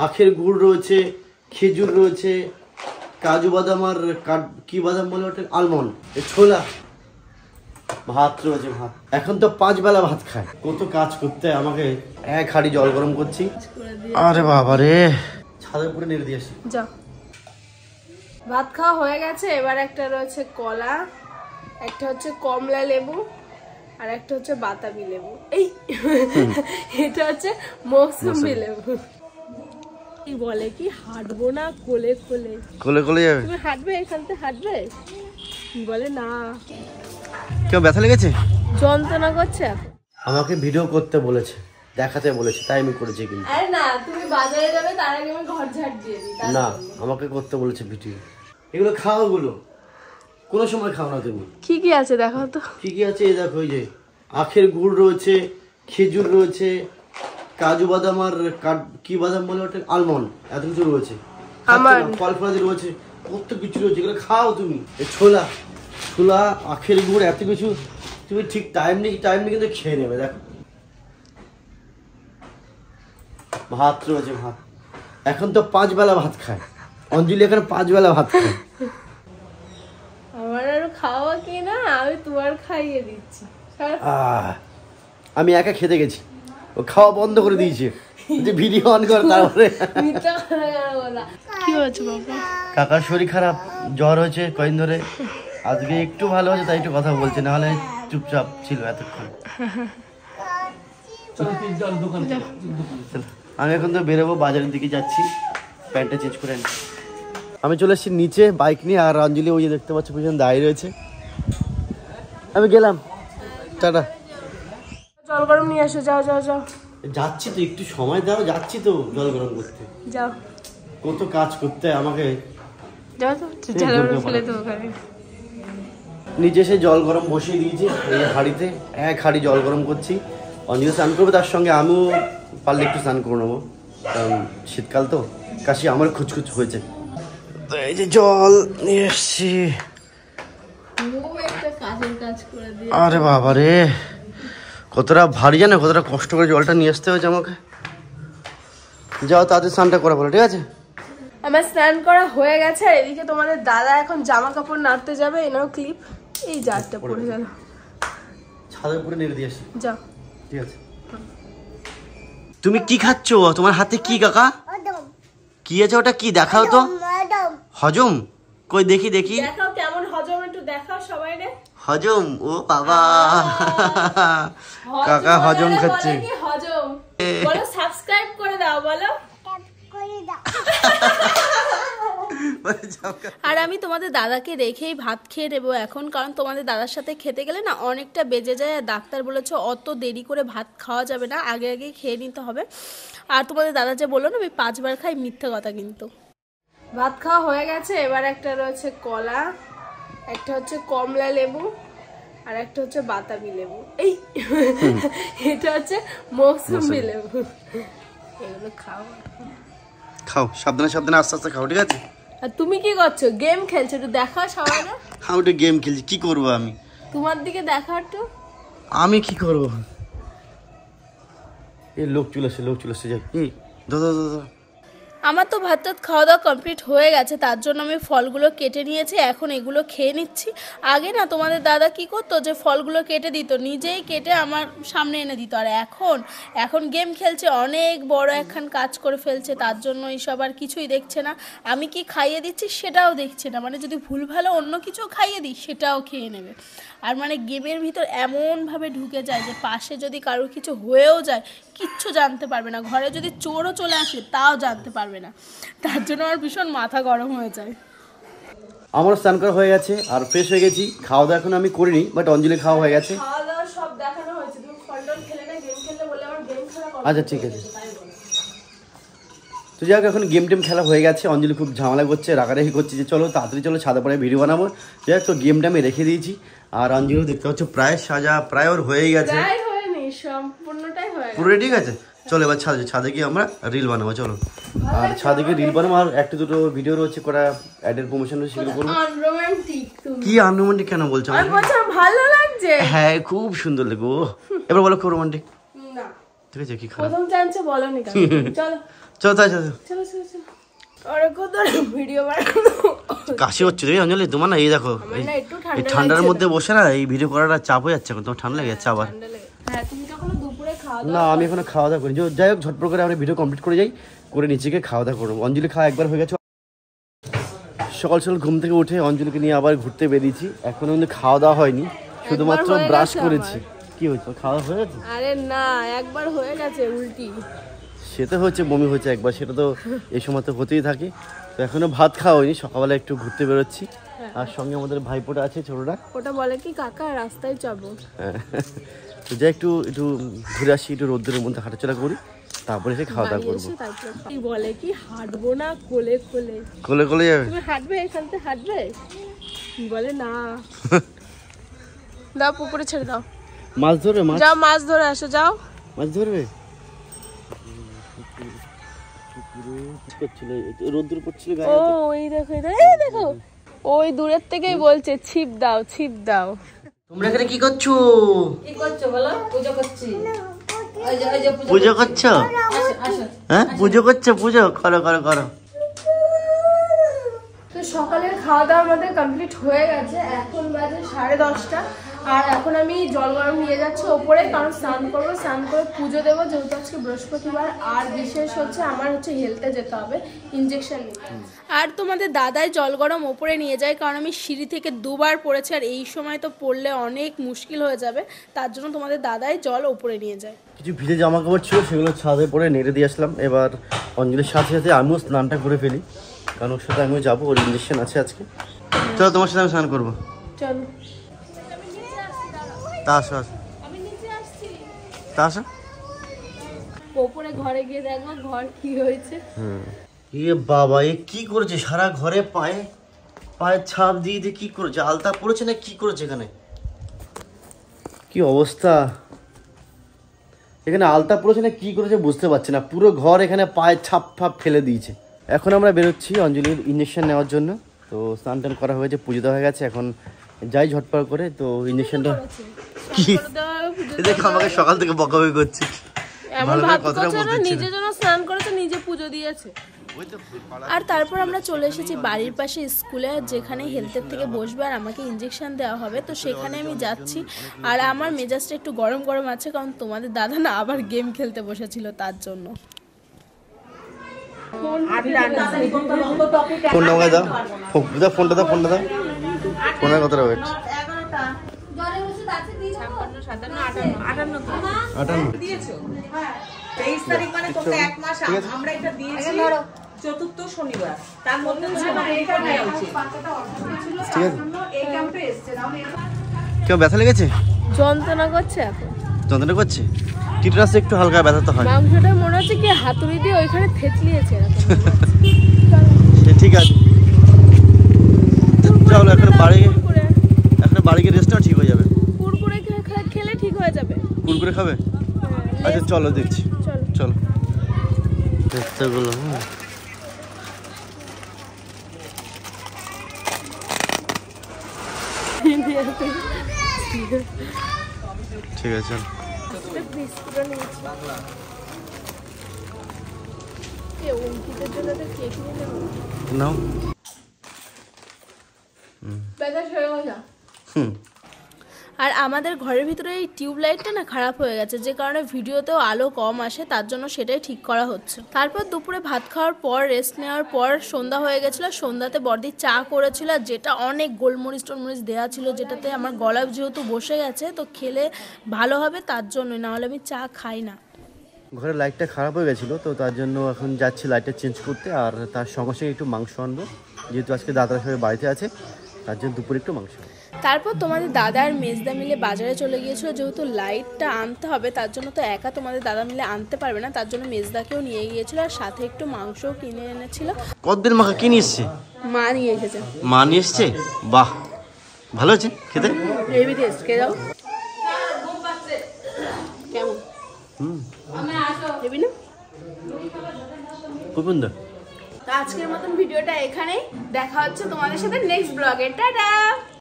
আখের গুড় রয়েছে, খেজুর রয়েছে, কাজু বাদাম আর কি বাদাম বলে ওটা, আলমন্ড, ছোলা, ভাত রয়েছে। ভাত এখন তো 5 বেলা ভাত খায়। কত কাজ করতে হয় আমাকে। এক হাঁড়ি জল গরম করছি। আরে বাবা রে, ছাদের উপরে নেড়ে দিয়ে আসি। যাও, ভাত খাওয়া হয়ে গেছে। এবার একটা রয়েছে কলা, একটা হচ্ছে কমলা লেবু, আর একটা হচ্ছে বাতাবি লেবু। এই এটা হচ্ছে মৌসুমী লেবু। কি বলে কি হাঁটবো না, কোলে কোলে কোলে কোলে যাবে। তুমি হাঁটবে, এখান থেকে হাঁটবে? বলে না। কেউ ব্যথা লেগেছে? যন্ত্রণা করছে। আমাকে ভিডিও করতে বলেছে, দেখাতে বলেছে, তাই আমি করেছি। কিন্তু আরে না, তুমি বাজারে যাবে তার আগে আমি ঘর ঝাড় দিয়ে দিই। না, আমাকে করতে বলেছে ভিডিও। এগুলো খাও, এগুলো কোনো সময় খাও না তুমি। কি কি আছে দেখো তো। কি কি আছে? এই দেখো, এই যে আখের গুড় রয়েছে, খেজুর রয়েছে, কাজু বাদাম আর কি বাদাম বলে ওটা, আলমন্ড, এত কিছু রয়েছে। আমার ফল ফলাদি রয়েছে, কত কিছু রয়েছে। এগুলো খাও তুমি। ছোলা, ছোলা, আখের গুড়, এত কিছু। তুমি ঠিক টাইম নেই কিন্তু খেয়ে নেবে। দেখো ভাত রয়েছে। ভাত এখন তো 5 বেলা ভাত খায়। অঞ্জলি এখন 5 বেলা ভাত খায়। আমার আর খাওয়া কি না, আমি তোমার খাইয়ে দিচ্ছি। আমি একা খেতে গেছি, ও খাওয়া বন্ধ করে দিয়েছে। যে ভিডিও অন কর, তারপরে কি হয়েছে বাবা? কাকার শরীর খারাপ, জ্বর হয়েছে কয়েকদিন ধরে। আজকে একটু ভালো হয়েছে, তাই একটু কথা বলছে, না হলে চুপচাপ ছিল এতক্ষণ। আমি এখন তো বেরোবো, বাজারের দিকে যাচ্ছি, প্যান্টটা চেঞ্জ করে আনি। আমি চলে এসেছি নিচে বাইক নিয়ে, আর অঞ্জলি ওই যে দেখতে পাচ্ছি পিছনে দাঁড়িয়ে রয়েছে। আমি গেলাম, টাটা। জল গরম নিয়ে আসো, যাও যাও যাও। যাচ্ছি তো, একটু সময় দাও, যাচ্ছি তো জল গরম করতে। যাও, কত কাজ করতে হয় আমাকে। যাও তো, জল গরম ফেলে দেবো ওখানে। নিচে এসে জল গরম বসিয়ে দিয়েছি এই হাঁড়িতে। এক হাঁড়ি জল গরম করছি। অঞ্জলি স্নান করবে, তার সঙ্গে আমিও পারলে একটু স্নান করে নেবো, কারণ শীতকাল তো, কাশি আমার খুচখুচ হয়েছে। তো এই যে জল নিয়ে এসছি। আরে বাবা রে, কতটা ভারী জানো, কতটা কষ্ট করে জলটা নিয়ে আসতে হয়েছে আমাকে। যাও তাদের স্নানটা করা বলো, ঠিক আছে? আমার স্নান করা হয়ে গেছে। আর এদিকে তোমাদের দাদা এখন জামা কাপড় নাড়তে যাবে। এনাও ক্লিপ, এই জারটা পড়ে গেল, ছাদের উপরে নেড়ে দিয়ে আসি। যাও, ঠিক আছে। তুমি কি খাচ্ছ? তোমার হাতে কি কাকা? কি আছে ওটা? কি দেখাও তো। হজম? কই দেখি দেখি, দেখাও কেমন হজম, একটু দেখাও সবাই রে। হজম? ও বাবা, কাকা হজম খাচ্ছে। হজম বলো, সাবস্ক্রাইব করে দাও, বলো। আর আমি তোমাদের দাদাকে রেখেই ভাত খেয়ে নেবো এখন, কারণ তোমাদের দাদার সাথে খেতে গেলে না অনেকটা বেজে যায়। আর ডাক্তার বলেছে অত দেরি করে ভাত খাওয়া যাবে না, আগে আগে খেয়ে নিতে হবে। আর তোমাদের দাদা যে বললো না আমি 5 বার খাই, মিথ্যে কথা কিন্তু। ভাত খাওয়া হয়ে গেছে। এবার একটা রয়েছে কলা, একটা হচ্ছে কমলা লেবু, আর একটা হচ্ছে বাতাবি লেবু। এই এটা হচ্ছে মৌসুমী লেবু। এগুলো খাও, খাও, সাবধানে সাবধানে, আস্তে আস্তে খাও, ঠিক আছে? আর তুমি কি করছো? গেম খেলছো? একটু দেখাও সবাই না। আমি তো গেম খেলছি, কি করবো আমি? তোমার দিকে দেখা একটু। আমি কি করবো? এই লোক চলে এসছে, যাই। দাদা দাদা, আমার তো ভাত টাত খাওয়া দাওয়া কমপ্লিট হয়ে গেছে, তার জন্য আমি ফলগুলো কেটে নিয়েছি। এখন এগুলো খেয়ে নিচ্ছি। আগে না তোমাদের দাদা কি করতো, যে ফলগুলো কেটে দিত, নিজেই কেটে আমার সামনে এনে দিত। আর এখন গেম খেলছে, অনেক বড় একখান কাজ করে ফেলছে, তার জন্য এইসব আর কিছুই দেখছে না। আমি কি খাইয়ে দিচ্ছি সেটাও দেখছে না, মানে যদি ভুল ভালো অন্য কিছু খাইয়ে দিই সেটাও খেয়ে নেবে। আর মানে গেমের ভিতর এমনভাবে ঢুকে যায় যে পাশে যদি কারোর কিছু হয়েও যায় কিচ্ছু জানতে পারবে না, ঘরে যদি চোরও চলে আসে তাও জানতে পারবে না। তার জন্য আমার ভীষণ মাথা গরম হয়ে যায়। আমার স্নান করা হয়ে গেছে আর ফ্রেশ হয়ে গেছি। খাওয়া দাওয়া এখন আমি করিনি, বাট অঞ্জলি খাওয়া হয়ে গেছে। খাওয়া দাওয়া সব দেখানো হয়েছে, তুমি ফলটল খেলে না, গেম খেলতে বলে আমার গেম খেলা করা। আচ্ছা ঠিক আছে। তো যাই হোক, এখন গেম টেম খেলা হয়ে গেছে। অঞ্জলি খুব ঝামেলা করছে, রাগারাগি করছে যে চলো তাড়াতাড়ি চলো, ছাদে পরে ভিডিও বানাবো। যাই হোক, তো গেমটা আমি রেখে দিয়েছি। আর অঞ্জলি দেখতে পাচ্ছ প্রায় সাজা প্রায় ওর হয়েই গেছে, প্রায় হয়নি, সম্পূর্ণটাই হয়ে গেছে। পুরো ঠিক আছে। চলো এবার ছাদে গিয়ে আমরা রিল বানাবো, চলো। আর ছাদে গিয়ে রিল বানাবো, আর একটা দুটো ভিডিও রয়েছে করা, অ্যাডের প্রমোশন রয়েছে, সেগুলো করবো। কি আনরোমান্টিক কেন বলছো? আমি বলছি ভালো লাগছে। হ্যাঁ খুব সুন্দর লাগো। এবার বলো খুব রোমান্টিক। না ঠিক আছে, কি খারাপ? প্রথম চান্সে বলনি কেন? চলো চলো তাই চলো। চলো চলো চলো ওরকম তো ভিডিও বানানো কাশি হচ্ছে তুমি অঞ্জলি, তোমার না এই দেখো আমার না একটু এই ঠান্ডা ঠান্ডার লাগছে মধ্যে বসে না এই ভিডিও করাটা চাপ হয়ে যাচ্ছে এখন, তোমার ঠান্ডা লেগে যাচ্ছে আবার। ঠান্ডা লেগে। হ্যাঁ তুমি তখন দুপুরে খাওয়া না আমি এখনো খাওয়া দাওয়া করি, যাই হোক ঝটপট করে আমরা ভিডিও কমপ্লিট করে যাই, করে নিচে গিয়ে খাওয়া দাওয়া করবো। অঞ্জলি খাওয়া একবার হয়ে গেছে, সকাল সকাল ঘুম থেকে উঠে অঞ্জলিকে নিয়ে আবার ঘুরতে বেরিয়েছি, এখনো কিন্তু খাওয়া দাওয়া হয়নি, শুধুমাত্র হয়ে ব্রাশ গেছে করেছি। কি হয়েছে, খাওয়া হয়ে গেছে? আরে না একবার হয়ে গেছে উল্টি। সেটা হচ্ছে বমি হয়েছে একবার, সেটা তো এই সময় তো হতেই থাকে। তো এখনো ভাত খাওয়া হয়নি, সকালবেলা একটু ঘুরতে বেরোচ্ছি, আর সঙ্গে আমাদের ভাইপোটা আছে ছোটটা। ওটা বলে কি কাকা রাস্তায় যাবো। তো যাই একটু একটু ঘুরে আসি, একটু রোদ্রের মধ্যে হাঁটাচলা করি, তারপরে এসে খাওয়া দাওয়া করবো। কি বলে কি হাঁটবো না কোলে কোলে কোলে কোলে যাবে? তুমি হাঁটবে এখান থেকে হাঁটবে? বলে না দাও পুকুরে ছেড়ে দাও, মাছ ধরবে? মাছ যাও মাছ ধরে আসো, যাও মাছ ধরবে। রোদ্দুর পড়ছিল গায়ে। ও ওই দেখো এই দেখো ওই দূরের থেকেই বলছে ছিপ দাও ছিপ দাও। তোমরা এখানে কি করছো? কি করছো বলো? পূজা করছি। পুজো করছো? হ্যাঁ পুজো করছো, পুজো করো করো করো। তো সকালের খাওয়া দাওয়া আমাদের কমপ্লিট হয়ে গেছে, এখন বাজে 10:30, আর এখন আমি জল গরম নিয়ে যাচ্ছি ওপরে, কারণ স্নান করবো, স্নান করে পুজো দেবো, যেহেতু আজকে বৃহস্পতিবার। আর বিশেষ হচ্ছে আমার হচ্ছে হেলথে যেতে হবে ইনজেকশন নিতে। আর তোমাদের দাদাই জল গরম ওপরে নিয়ে যায়, কারণ আমি সিঁড়ি থেকে 2বার পড়েছি, আর এই সময় তো পড়লে অনেক মুশকিল হয়ে যাবে, তার জন্য তোমাদের দাদাই জল ওপরে নিয়ে যায়। কিছু ভিজে জামা কাপড় ছিল, সেগুলো ছাদে পরে নেড়ে দিয়ে আসলাম। এবার অঞ্জলির সাথে সাথে আমিও স্নানটা করে ফেলি, কারণ ওর সাথে আমিও যাবো, ওর ইঞ্জেকশন আছে আজকে। চলো তোমার সাথে আমি স্নান করবো। চলো তা আসো আসো, তা আসো। ওপরে ঘরে গিয়ে দেখবো ঘর কি হয়েছে। ইয়ে বাবা, এ কি করেছে? সারা ঘরে পায়ে পায়ে ছাপ দিয়ে দিয়ে কি করেছে? আলতা পড়েছে না কি করেছে এখানে? কি অবস্থা! এখানে আলতা পড়েছে না কি করেছে বুঝতে পারছি না, পুরো ঘর এখানে পায়ে ছাপ ফাপ ফেলে দিয়েছে। এখন আমরা বেরোচ্ছি অঞ্জলির ইঞ্জেকশন নেওয়ার জন্য। তো স্নান টান করা হয়েছে, পুজো দেওয়া হয়ে গেছে, এখন যাই ঝটপট করে। তো ইঞ্জেকশনটা কি দেখো, আমাকে সকাল থেকে বকাবকি করছে। এমন ভাব করছে না নিজের জন্য স্নান করেছে, নিজে পুজো দিয়েছে। আর তারপর আমরা চলে এসেছি বাড়ির পাশে স্কুলে, যেখানে হেলথের থেকে বসবে আর আমাকে ইঞ্জেকশন দেওয়া হবে। তো সেখানে আমি যাচ্ছি, আর আমার মেজাজটা একটু গরম গরম আছে, কারণ তোমাদের দাদা না আবার গেম খেলতে বসেছিল তার জন্য। ফোনটা আমাকে দাও, ফোনটা দাও, ফোনটা দাও, ফোনের কথাটা ওয়েট। 23 তারিখ মানে তোমরা 1 মাস আমরা এটা দিয়েছি চতুর্থ শনিবার, তার মধ্যে এটা নেওয়া উচিত। ঠিক আছে, এই ক্যাম্পে এসেছে না কেউ ব্যথা লেগেছে? যন্ত্রণা করছে এখন, যন্ত্রণা করছে, টিটাস একটু হালকা ব্যথা তো হয়। মাংসটা মনে হচ্ছে কি হাতুড়ি দিয়ে ওইখানে থেতলিয়েছে এরকম। সে ঠিক আছে, চলো এখন বাড়ি, এখন বাড়ি গিয়ে রেস্টটাও ঠিক হয়ে যাবে। কুরকুরে খেলে ঠিক হয়ে যাবে। কুরকুরে খাবে? আচ্ছা চলো দেখছি, চলো চলো দেখতেগুলো। ঠিক আছে চলো। নাও। আর আমাদের ঘরের ভিতরে এই টিউবলাইটটা না খারাপ হয়ে গেছে, যে কারণে ভিডিওতেও আলো কম আসে, তার জন্য সেটাই ঠিক করা হচ্ছে। তারপর দুপুরে ভাত খাওয়ার পর রেস্ট নেওয়ার পর সন্ধ্যা হয়ে গেছিলো। সন্ধ্যাতে বড়দি চা করেছিল, যেটা অনেক গোলমরিচ টোলমরিচ দেওয়া ছিল, যেটাতে আমার গলা যেহেতু বসে গেছে, তো খেলে ভালো হবে তার জন্য, নাহলে আমি চা খাই না। ঘরের লাইটটা খারাপ হয়ে গেছিলো, তো তার জন্য এখন যাচ্ছি লাইটটা চেঞ্জ করতে, আর তার সঙ্গে সঙ্গে একটু মাংস আনবো, যেহেতু আজকে দাদার সবাই বাড়িতে আছে, তার জন্য দুপুরে একটু মাংস। তারপর তোমাদের দাদা আর মেজদা মিলে বাজারে চলে গিয়েছিল, যেহেতু লাইটটা আনতে হবে, তার জন্য তো একা তোমাদের দাদা মিলে আনতে পারবে না, তার জন্য মেজদাকেও নিয়ে গিয়েছিল, আর সাথে একটু মাংসও কিনে এনেছিল। কতদিন মাখা কি নিয়ে এসছে? মা নিয়ে এসেছে। মা নিয়ে এসছে? বাহ, ভালো আছে খেতে। হেভি টেস্ট, খেয়ে দাও। কেমন? হেভি না? খুব সুন্দর। তো আজকের মতন ভিডিওটা এখানেই, দেখা হচ্ছে তোমাদের সাথে নেক্সট ব্লগে। টাটা।